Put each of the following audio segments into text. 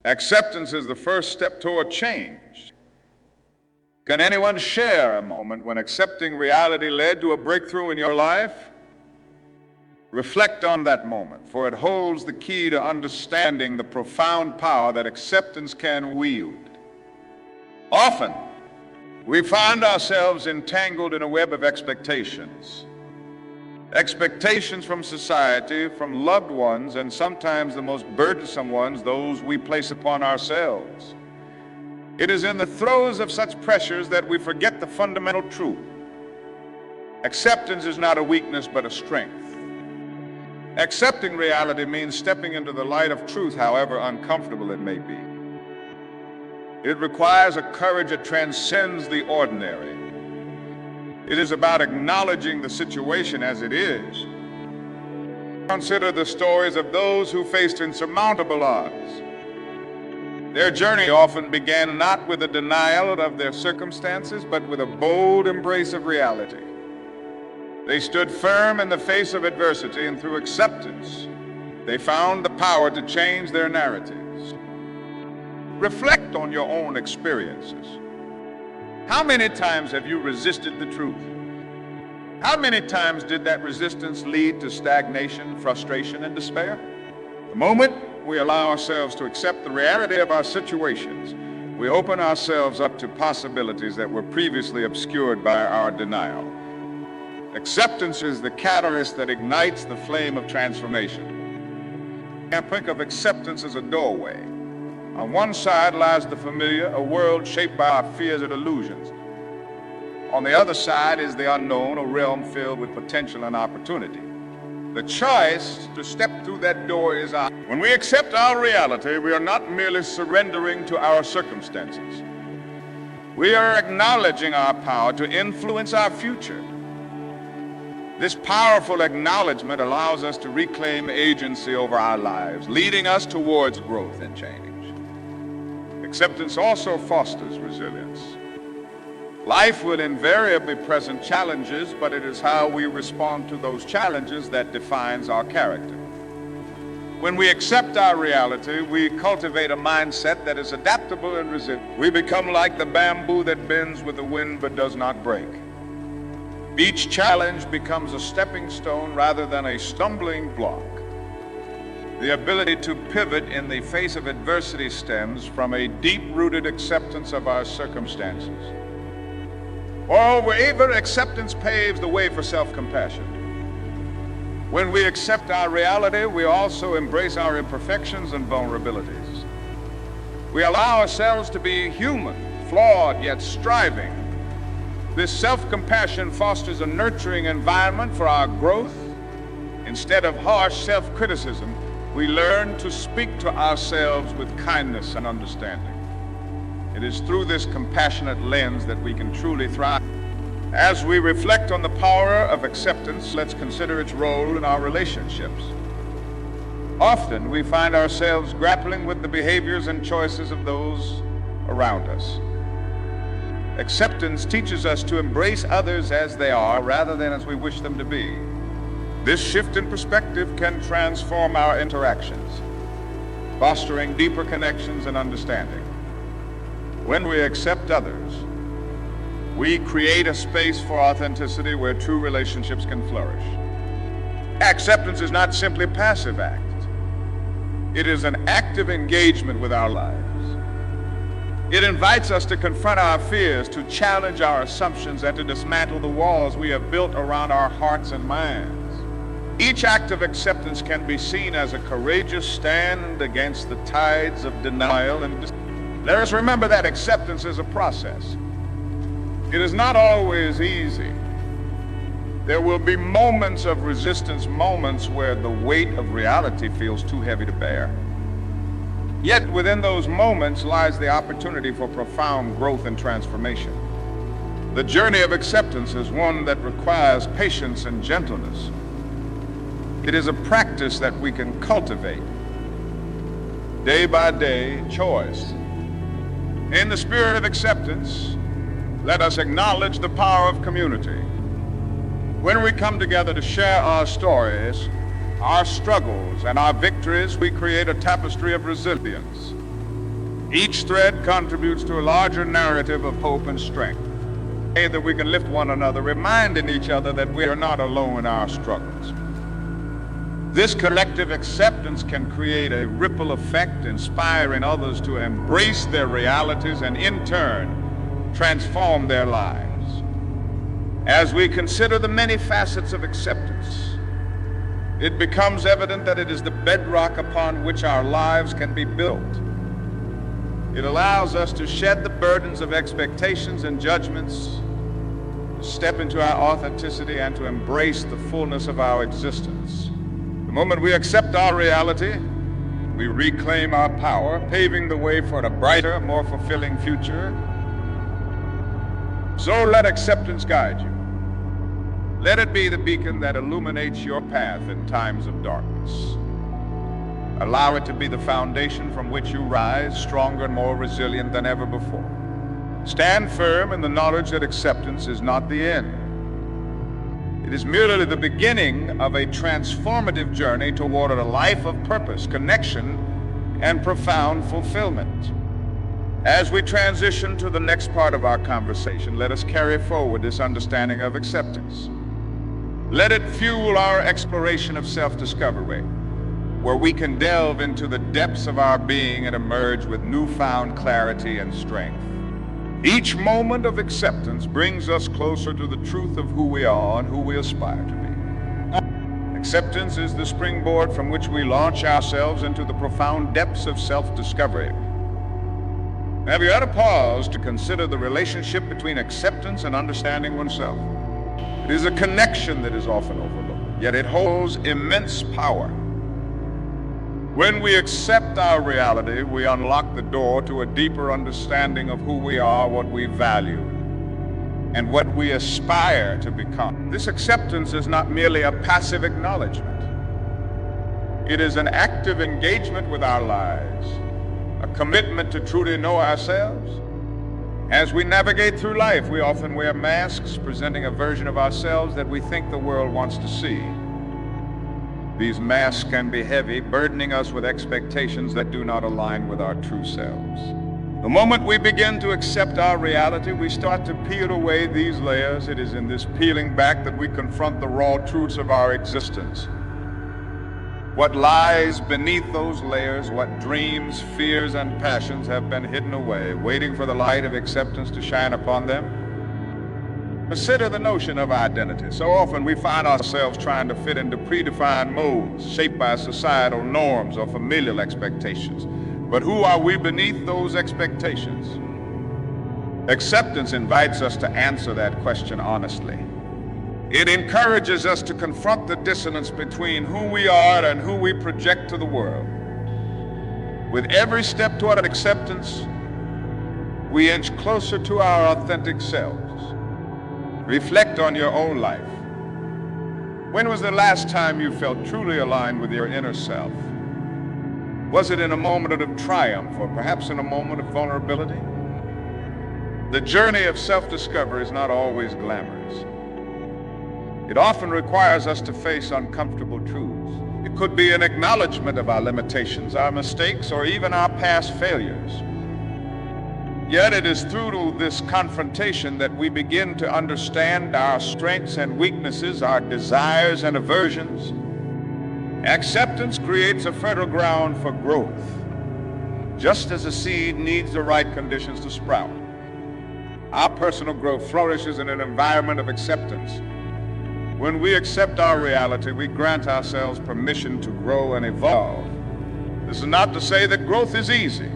Acceptance is the first step toward change. Can anyone share a moment when accepting reality led to a breakthrough in your life? Reflect on that moment, for it holds the key to understanding the profound power that acceptance can wield. Often, we find ourselves entangled in a web of expectations. Expectations from society, from loved ones, and sometimes the most burdensome ones, those we place upon ourselves. It is in the throes of such pressures that we forget the fundamental truth. Acceptance is not a weakness, but a strength. Accepting reality means stepping into the light of truth, however uncomfortable it may be. It requires a courage that transcends the ordinary. It is about acknowledging the situation as it is. Consider the stories of those who faced insurmountable odds. Their journey often began not with a denial of their circumstances, but with a bold embrace of reality. They stood firm in the face of adversity, and through acceptance, they found the power to change their narratives. Reflect on your own experiences. How many times have you resisted the truth? How many times did that resistance lead to stagnation, frustration, and despair? The moment we allow ourselves to accept the reality of our situations, we open ourselves up to possibilities that were previously obscured by our denial. Acceptance is the catalyst that ignites the flame of transformation. I think of acceptance as a doorway. On one side lies the familiar, a world shaped by our fears and illusions. On the other side is the unknown, a realm filled with potential and opportunity. The choice to step through that door is ours. When we accept our reality, we are not merely surrendering to our circumstances. We are acknowledging our power to influence our future. This powerful acknowledgement allows us to reclaim agency over our lives, leading us towards growth and change. Acceptance also fosters resilience. Life will invariably present challenges, but it is how we respond to those challenges that defines our character. When we accept our reality, we cultivate a mindset that is adaptable and resilient. We become like the bamboo that bends with the wind but does not break. Each challenge becomes a stepping stone rather than a stumbling block. The ability to pivot in the face of adversity stems from a deep-rooted acceptance of our circumstances. Moreover, even acceptance paves the way for self-compassion. When we accept our reality, we also embrace our imperfections and vulnerabilities. We allow ourselves to be human, flawed yet striving. This self-compassion fosters a nurturing environment for our growth. Instead of harsh self-criticism, we learn to speak to ourselves with kindness and understanding. It is through this compassionate lens that we can truly thrive. As we reflect on the power of acceptance, let's consider its role in our relationships. Often we find ourselves grappling with the behaviors and choices of those around us. Acceptance teaches us to embrace others as they are rather than as we wish them to be. This shift in perspective can transform our interactions, fostering deeper connections and understanding. When we accept others, we create a space for authenticity where true relationships can flourish. Acceptance is not simply a passive act. It is an active engagement with our lives. It invites us to confront our fears, to challenge our assumptions, and to dismantle the walls we have built around our hearts and minds. Each act of acceptance can be seen as a courageous stand against the tides of denial and let us remember that acceptance is a process. It is not always easy. There will be moments of resistance, moments where the weight of reality feels too heavy to bear. Yet within those moments lies the opportunity for profound growth and transformation. The journey of acceptance is one that requires patience and gentleness. It is a practice that we can cultivate day by day, choice. In the spirit of acceptance, let us acknowledge the power of community. When we come together to share our stories, our struggles, and our victories, we create a tapestry of resilience. Each thread contributes to a larger narrative of hope and strength. That we can lift one another, reminding each other that we are not alone in our struggles. This collective acceptance can create a ripple effect, inspiring others to embrace their realities and in turn transform their lives. As we consider the many facets of acceptance, it becomes evident that it is the bedrock upon which our lives can be built. It allows us to shed the burdens of expectations and judgments, to step into our authenticity and to embrace the fullness of our existence. The moment we accept our reality, we reclaim our power, paving the way for a brighter, more fulfilling future. So let acceptance guide you. Let it be the beacon that illuminates your path in times of darkness. Allow it to be the foundation from which you rise, stronger and more resilient than ever before. Stand firm in the knowledge that acceptance is not the end. It is merely the beginning of a transformative journey toward a life of purpose, connection, and profound fulfillment. As we transition to the next part of our conversation, let us carry forward this understanding of acceptance. Let it fuel our exploration of self-discovery, where we can delve into the depths of our being and emerge with newfound clarity and strength. Each moment of acceptance brings us closer to the truth of who we are and who we aspire to be. Acceptance is the springboard from which we launch ourselves into the profound depths of self-discovery. Have you had a pause to consider the relationship between acceptance and understanding oneself? It is a connection that is often overlooked, yet it holds immense power. When we accept our reality, we unlock the door to a deeper understanding of who we are, what we value, and what we aspire to become. This acceptance is not merely a passive acknowledgement. It is an active engagement with our lives, a commitment to truly know ourselves. As we navigate through life, we often wear masks, presenting a version of ourselves that we think the world wants to see. These masks can be heavy, burdening us with expectations that do not align with our true selves. The moment we begin to accept our reality, we start to peel away these layers. It is in this peeling back that we confront the raw truths of our existence. What lies beneath those layers, what dreams, fears, and passions have been hidden away, waiting for the light of acceptance to shine upon them? Consider the notion of identity. So often we find ourselves trying to fit into predefined molds shaped by societal norms or familial expectations. But who are we beneath those expectations? Acceptance invites us to answer that question honestly. It encourages us to confront the dissonance between who we are and who we project to the world. With every step toward acceptance, we inch closer to our authentic selves. Reflect on your own life. When was the last time you felt truly aligned with your inner self? Was it in a moment of triumph or perhaps in a moment of vulnerability? The journey of self-discovery is not always glamorous. It often requires us to face uncomfortable truths. It could be an acknowledgement of our limitations, our mistakes, or even our past failures. Yet it is through this confrontation that we begin to understand our strengths and weaknesses, our desires and aversions. Acceptance creates a fertile ground for growth, just as a seed needs the right conditions to sprout. Our personal growth flourishes in an environment of acceptance. When we accept our reality, we grant ourselves permission to grow and evolve. This is not to say that growth is easy.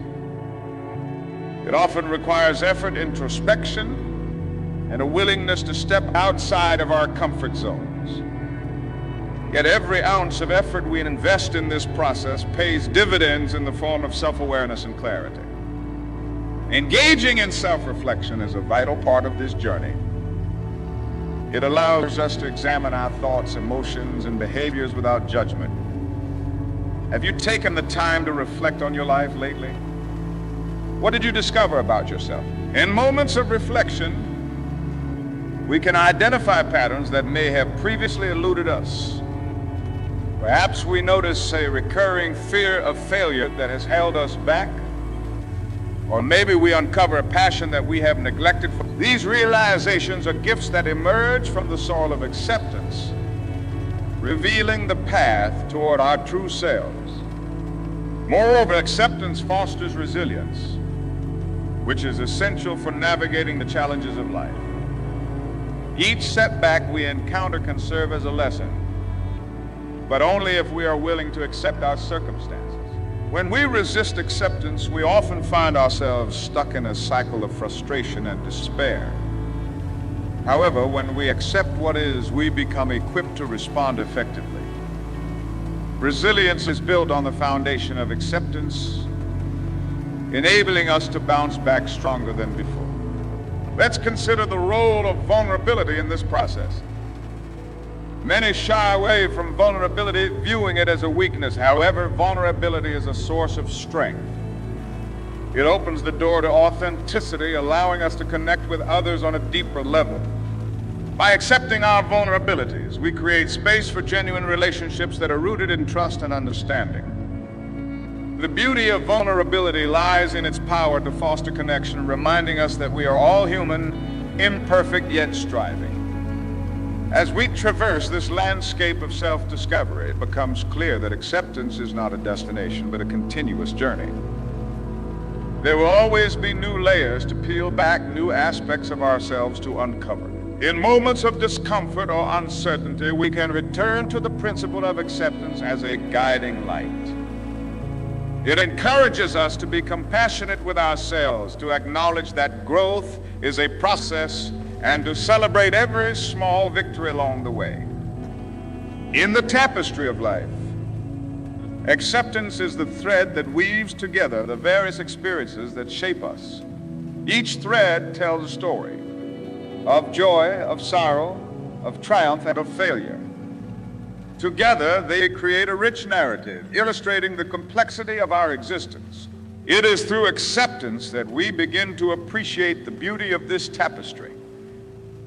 It often requires effort, introspection, and a willingness to step outside of our comfort zones. Yet every ounce of effort we invest in this process pays dividends in the form of self-awareness and clarity. Engaging in self-reflection is a vital part of this journey. It allows us to examine our thoughts, emotions, and behaviors without judgment. Have you taken the time to reflect on your life lately? What did you discover about yourself? In moments of reflection, we can identify patterns that may have previously eluded us. Perhaps we notice a recurring fear of failure that has held us back. Or maybe we uncover a passion that we have neglected. These realizations are gifts that emerge from the soil of acceptance, revealing the path toward our true selves. Moreover, acceptance fosters resilience, which is essential for navigating the challenges of life. Each setback we encounter can serve as a lesson, but only if we are willing to accept our circumstances. When we resist acceptance, we often find ourselves stuck in a cycle of frustration and despair. However, when we accept what is, we become equipped to respond effectively. Resilience is built on the foundation of acceptance, enabling us to bounce back stronger than before. Let's consider the role of vulnerability in this process. Many shy away from vulnerability, viewing it as a weakness. However, vulnerability is a source of strength. It opens the door to authenticity, allowing us to connect with others on a deeper level. By accepting our vulnerabilities, we create space for genuine relationships that are rooted in trust and understanding. The beauty of vulnerability lies in its power to foster connection, reminding us that we are all human, imperfect yet striving. As we traverse this landscape of self-discovery, it becomes clear that acceptance is not a destination, but a continuous journey. There will always be new layers to peel back, new aspects of ourselves to uncover. In moments of discomfort or uncertainty, we can return to the principle of acceptance as a guiding light. It encourages us to be compassionate with ourselves, to acknowledge that growth is a process, and to celebrate every small victory along the way. In the tapestry of life, acceptance is the thread that weaves together the various experiences that shape us. Each thread tells a story of joy, of sorrow, of triumph, and of failure. Together, they create a rich narrative, illustrating the complexity of our existence. It is through acceptance that we begin to appreciate the beauty of this tapestry,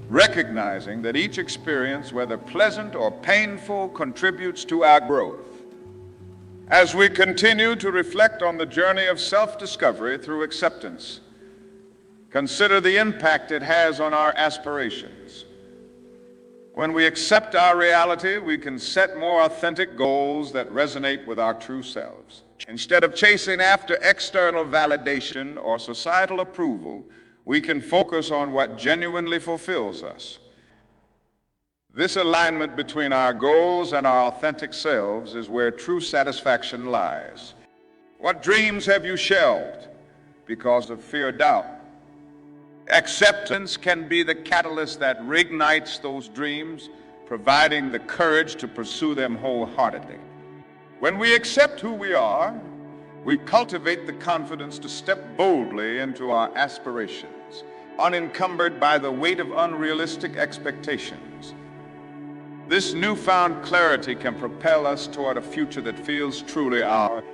recognizing that each experience, whether pleasant or painful, contributes to our growth. As we continue to reflect on the journey of self-discovery through acceptance, consider the impact it has on our aspirations. When we accept our reality, we can set more authentic goals that resonate with our true selves. Instead of chasing after external validation or societal approval, we can focus on what genuinely fulfills us. This alignment between our goals and our authentic selves is where true satisfaction lies. What dreams have you shelved because of fear or doubt? Acceptance can be the catalyst that reignites those dreams, providing the courage to pursue them wholeheartedly. When we accept who we are, we cultivate the confidence to step boldly into our aspirations, unencumbered by the weight of unrealistic expectations. This newfound clarity can propel us toward a future that feels truly ours.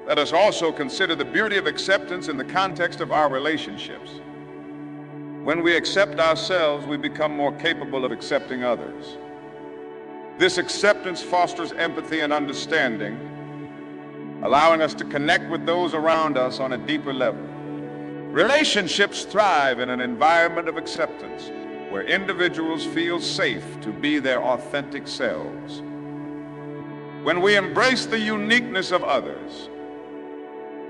Let us also consider the beauty of acceptance in the context of our relationships. When we accept ourselves, we become more capable of accepting others. This acceptance fosters empathy and understanding, allowing us to connect with those around us on a deeper level. Relationships thrive in an environment of acceptance, where individuals feel safe to be their authentic selves. When we embrace the uniqueness of others,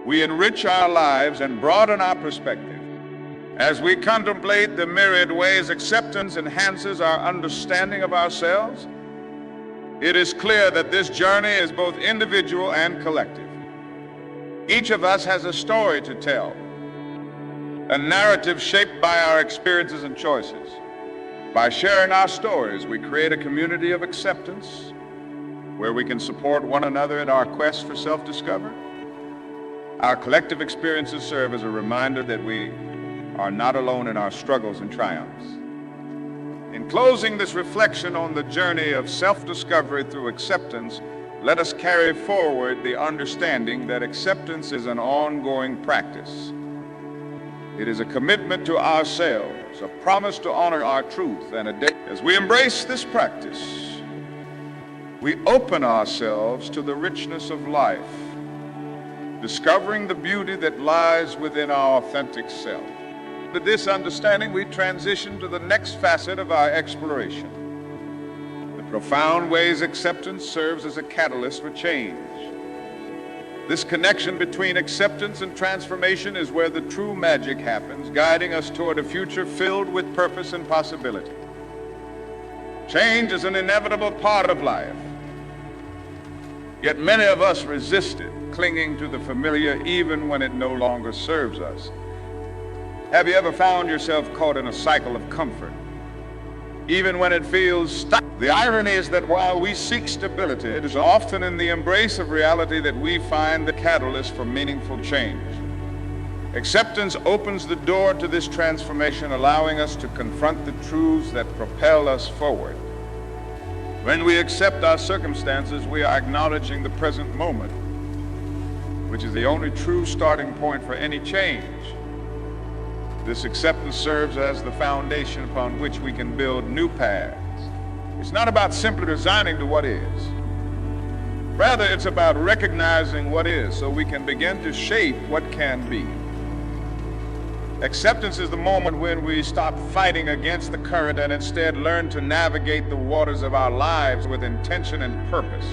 we enrich our lives and broaden our perspective. As we contemplate the myriad ways acceptance enhances our understanding of ourselves, it is clear that this journey is both individual and collective. Each of us has a story to tell, a narrative shaped by our experiences and choices. By sharing our stories, we create a community of acceptance where we can support one another in our quest for self-discovery. Our collective experiences serve as a reminder that we are not alone in our struggles and triumphs. In closing this reflection on the journey of self-discovery through acceptance, let us carry forward the understanding that acceptance is an ongoing practice. It is a commitment to ourselves, a promise to honor our truth, and a day. As we embrace this practice, we open ourselves to the richness of life, discovering the beauty that lies within our authentic self. With this understanding, we transition to the next facet of our exploration: the profound ways acceptance serves as a catalyst for change. This connection between acceptance and transformation is where the true magic happens, guiding us toward a future filled with purpose and possibility. Change is an inevitable part of life, yet many of us resist it, clinging to the familiar even when it no longer serves us. Have you ever found yourself caught in a cycle of comfort, even when it feels stuck? The irony is that while we seek stability, it is often in the embrace of reality that we find the catalyst for meaningful change. Acceptance opens the door to this transformation, allowing us to confront the truths that propel us forward. When we accept our circumstances, we are acknowledging the present moment, which is the only true starting point for any change. This acceptance serves as the foundation upon which we can build new paths. It's not about simply resigning to what is. Rather, it's about recognizing what is so we can begin to shape what can be. Acceptance is the moment when we stop fighting against the current and instead learn to navigate the waters of our lives with intention and purpose.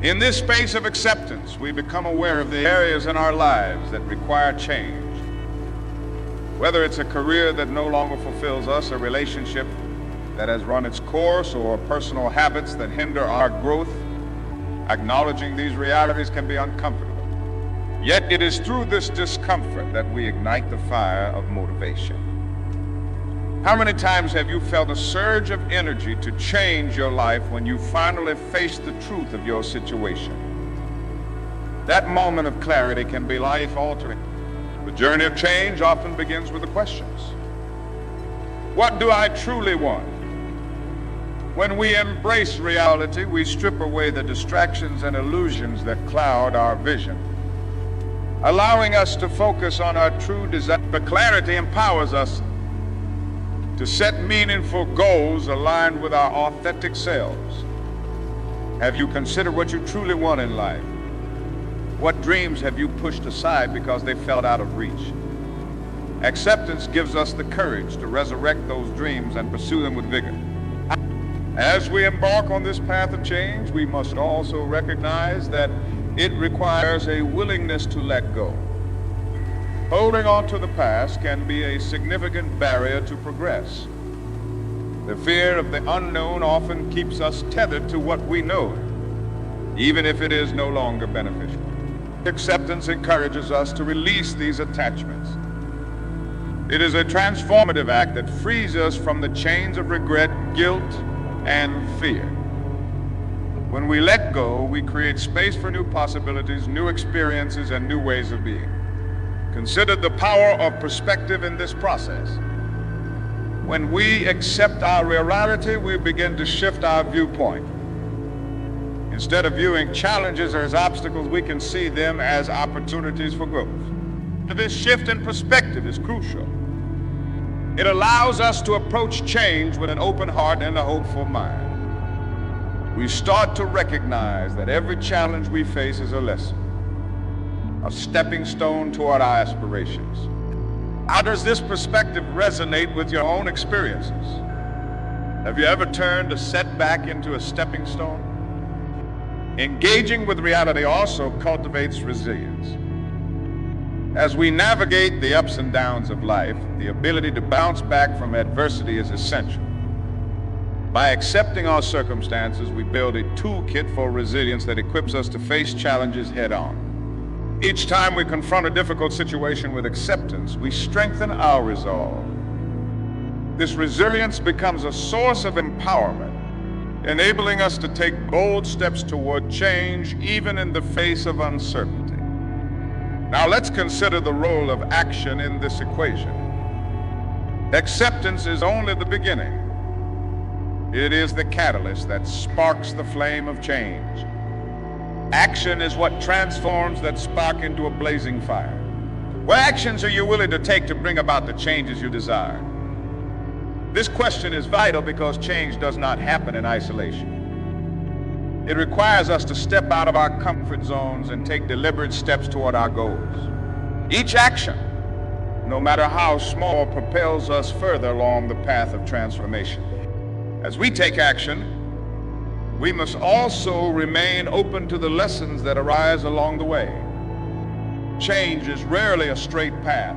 In this space of acceptance, we become aware of the areas in our lives that require change. Whether it's a career that no longer fulfills us, a relationship that has run its course, or personal habits that hinder our growth, acknowledging these realities can be uncomfortable. Yet it is through this discomfort that we ignite the fire of motivation. How many times have you felt a surge of energy to change your life when you finally face the truth of your situation? That moment of clarity can be life-altering. The journey of change often begins with the questions. What do I truly want? When we embrace reality, we strip away the distractions and illusions that cloud our vision, allowing us to focus on our true desire. But clarity empowers us to set meaningful goals aligned with our authentic selves. Have you considered what you truly want in life? What dreams have you pushed aside because they felt out of reach? Acceptance gives us the courage to resurrect those dreams and pursue them with vigor. As we embark on this path of change, we must also recognize that it requires a willingness to let go. Holding on to the past can be a significant barrier to progress. The fear of the unknown often keeps us tethered to what we know, even if it is no longer beneficial. Acceptance encourages us to release these attachments. It is a transformative act that frees us from the chains of regret, guilt, and fear. When we let go, we create space for new possibilities, new experiences, and new ways of being. Consider the power of perspective in this process. When we accept our reality, we begin to shift our viewpoint. Instead of viewing challenges as obstacles, we can see them as opportunities for growth. This shift in perspective is crucial. It allows us to approach change with an open heart and a hopeful mind. We start to recognize that every challenge we face is a lesson, a stepping stone toward our aspirations. How does this perspective resonate with your own experiences? Have you ever turned a setback into a stepping stone? Engaging with reality also cultivates resilience. As we navigate the ups and downs of life, the ability to bounce back from adversity is essential. By accepting our circumstances, we build a toolkit for resilience that equips us to face challenges head-on. Each time we confront a difficult situation with acceptance, we strengthen our resolve. This resilience becomes a source of empowerment, enabling us to take bold steps toward change, even in the face of uncertainty. Now let's consider the role of action in this equation. Acceptance is only the beginning. It is the catalyst that sparks the flame of change. Action is what transforms that spark into a blazing fire. What actions are you willing to take to bring about the changes you desire? This question is vital because change does not happen in isolation. It requires us to step out of our comfort zones and take deliberate steps toward our goals. Each action, no matter how small, propels us further along the path of transformation. As we take action, we must also remain open to the lessons that arise along the way. Change is rarely a straight path.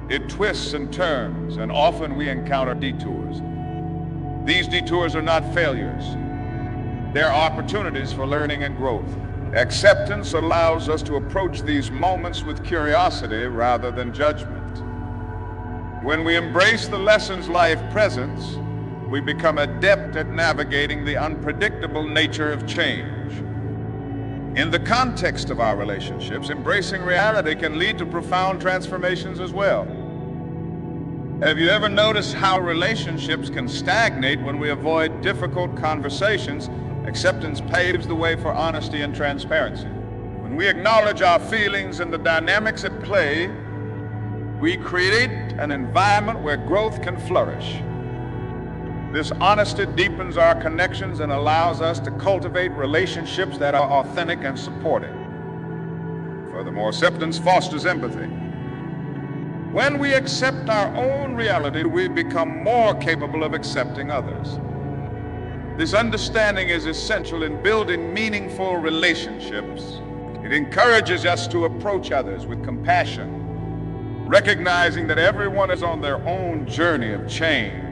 It twists and turns, and often we encounter detours. These detours are not failures. They're opportunities for learning and growth. Acceptance allows us to approach these moments with curiosity rather than judgment. When we embrace the lessons life presents, we become adept at navigating the unpredictable nature of change. In the context of our relationships, embracing reality can lead to profound transformations as well. Have you ever noticed how relationships can stagnate when we avoid difficult conversations? Acceptance paves the way for honesty and transparency. When we acknowledge our feelings and the dynamics at play, we create an environment where growth can flourish. This honesty deepens our connections and allows us to cultivate relationships that are authentic and supportive. Furthermore, acceptance fosters empathy. When we accept our own reality, we become more capable of accepting others. This understanding is essential in building meaningful relationships. It encourages us to approach others with compassion, recognizing that everyone is on their own journey of change.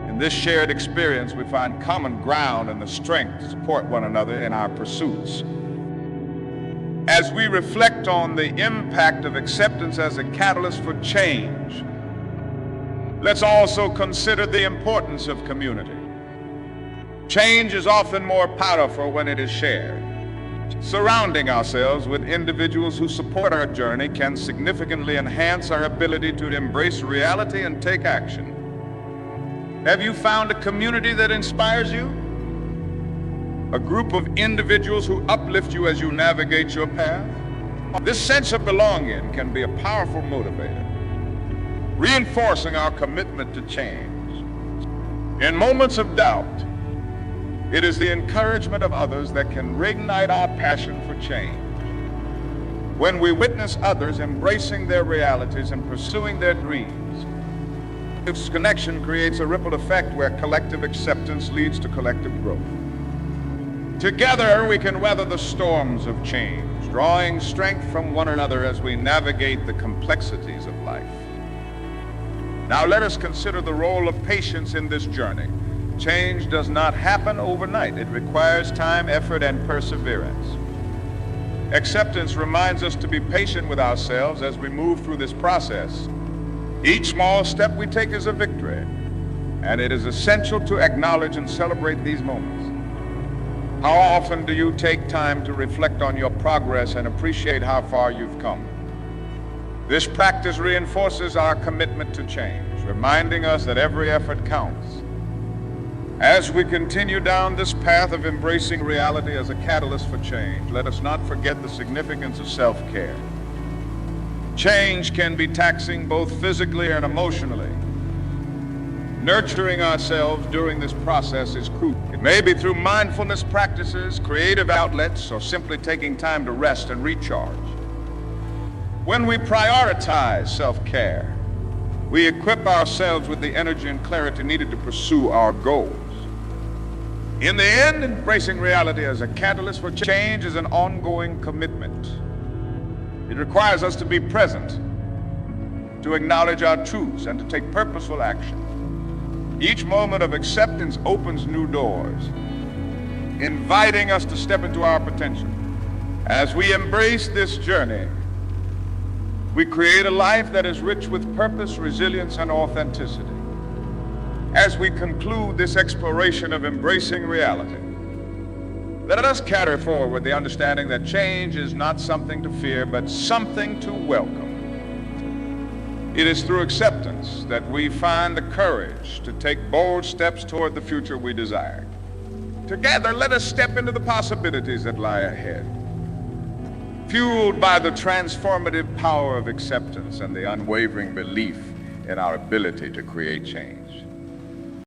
In this shared experience, we find common ground and the strength to support one another in our pursuits. As we reflect on the impact of acceptance as a catalyst for change, let's also consider the importance of community. Change is often more powerful when it is shared. Surrounding ourselves with individuals who support our journey can significantly enhance our ability to embrace reality and take action. Have you found a community that inspires you? A group of individuals who uplift you as you navigate your path? This sense of belonging can be a powerful motivator, reinforcing our commitment to change. In moments of doubt, it is the encouragement of others that can reignite our passion for change. When we witness others embracing their realities and pursuing their dreams, this connection creates a ripple effect where collective acceptance leads to collective growth. Together, we can weather the storms of change, drawing strength from one another as we navigate the complexities of life. Now, let us consider the role of patience in this journey. Change does not happen overnight. It requires time, effort, and perseverance. Acceptance reminds us to be patient with ourselves as we move through this process. Each small step we take is a victory, and it is essential to acknowledge and celebrate these moments. How often do you take time to reflect on your progress and appreciate how far you've come? This practice reinforces our commitment to change, reminding us that every effort counts. As we continue down this path of embracing reality as a catalyst for change, let us not forget the significance of self-care. Change can be taxing both physically and emotionally. Nurturing ourselves during this process is crucial. It may be through mindfulness practices, creative outlets, or simply taking time to rest and recharge. When we prioritize self-care, we equip ourselves with the energy and clarity needed to pursue our goals. In the end, embracing reality as a catalyst for change is an ongoing commitment. It requires us to be present, to acknowledge our truths, and to take purposeful action. Each moment of acceptance opens new doors, inviting us to step into our potential. As we embrace this journey, we create a life that is rich with purpose, resilience, and authenticity. As we conclude this exploration of embracing reality, let us carry forward the understanding that change is not something to fear, but something to welcome. It is through acceptance that we find the courage to take bold steps toward the future we desire. Together, let us step into the possibilities that lie ahead, fueled by the transformative power of acceptance and the unwavering belief in our ability to create change.